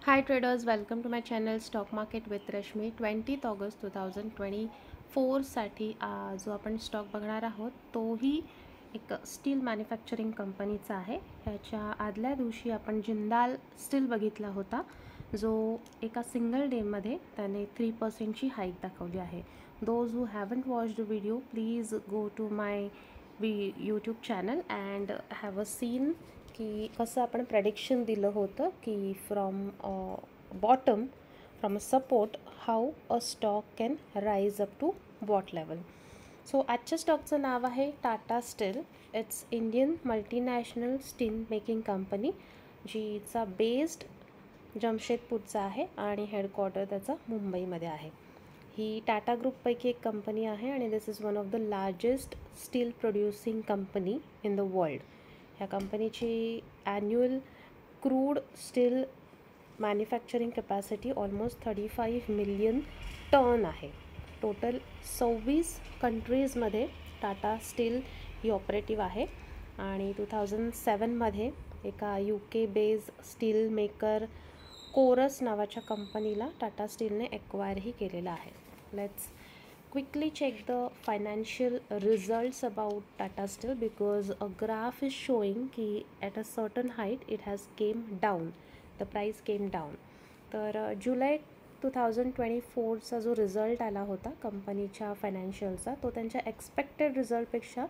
Hi traders, welcome to my channel Stock Market with Rashmi. 20th August 2024 साठी जो आपण stock बघणार आहोत तोही एक स्टील मॅन्युफॅक्चरिंग कंपनीचा आहे. ह्याच्या आदल्या दिवशी आपण जिंदाल स्टील बघितला होता जो एका सिंगल डेमध्ये त्याने 3%ची हाईक दाखवली आहे. Those who haven't watched video please go to my YouTube channel and have a seen की कसं आपण प्रेडिक्शन दिलं होतं की from bottom from a support how a stock can rise up to what level. So आजच्या स्टॉकचं नाव आहे Tata Steel. It's Indian multinational steel making company जीचा बेस्ड जमशेदपूरचा आहे आणि हेडक्वार्टर त्याचा मुंबईमध्ये आहे. ही टाटा ग्रुपपैकी एक कंपनी आहे आणि this is one of the largest steel producing company in the world. ह्या कंपनीची annual crude steel manufacturing capacity almost 35 million tonne आहे. टोटल 26 कंट्रीजमध्ये टाटा स्टील ही ऑपरेटिव्ह आहे आणि 2007मध्ये एका UK based steel maker Corus नावाच्या कंपनीला टाटा स्टीलने एक्वायरही केलेला आहे. Let's quickly check the financial results about Tata Steel because a graph is showing कि at a certain height it has came down, the price came down. तर जुलै 2024चा जो result आला होता कंपनीच्या फायनान्शियलचा तो त्यांच्या एक्सपेक्टेड रिझल्टपेक्षा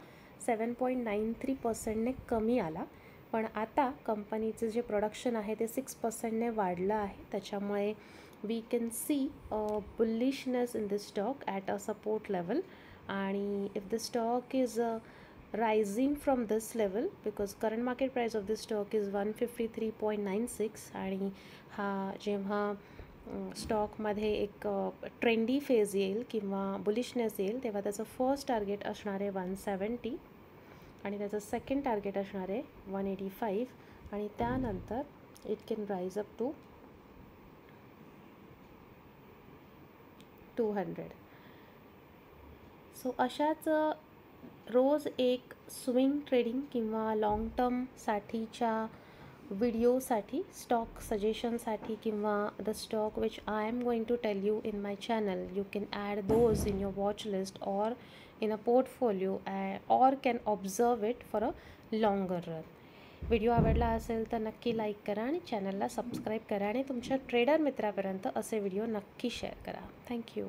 7.93%ने कमी आला. पण आता कंपनीचं जे प्रोडक्शन आहे ते 6%ने वाढलं आहे. त्याच्यामुळे we can see a bullishness in this stock at a support level and if the stock is rising from this level because current market price of this stock is 153.96 आणि हा जेव्हा स्टॉकमध्ये एक ट्रेंडी फेज येईल किंवा bullishness येईल तेव्हा त्याचं फर्स्ट टार्गेट असणार आहे 170 आणि त्याचं सेकंड टार्गेट असणार आहे 185 आणि त्यानंतर it can rise up to 200. So अशाच रोज एक स्विंग ट्रेडिंग किंवा लाँग टर्मसाठीच्या व्हिडिओसाठी स्टॉक सजेशनसाठी किंवा the stock which I am going to tell you in my channel you can add those in your watch list or in a portfolio or can observe it for a longer run. Video आवडला असेल तर नक्की like करा आणि चॅनलला subscribe करा आणि तुमच्या ट्रेडर मित्रापर्यंत असे व्हिडिओ नक्की शेअर करा. थँक्यू.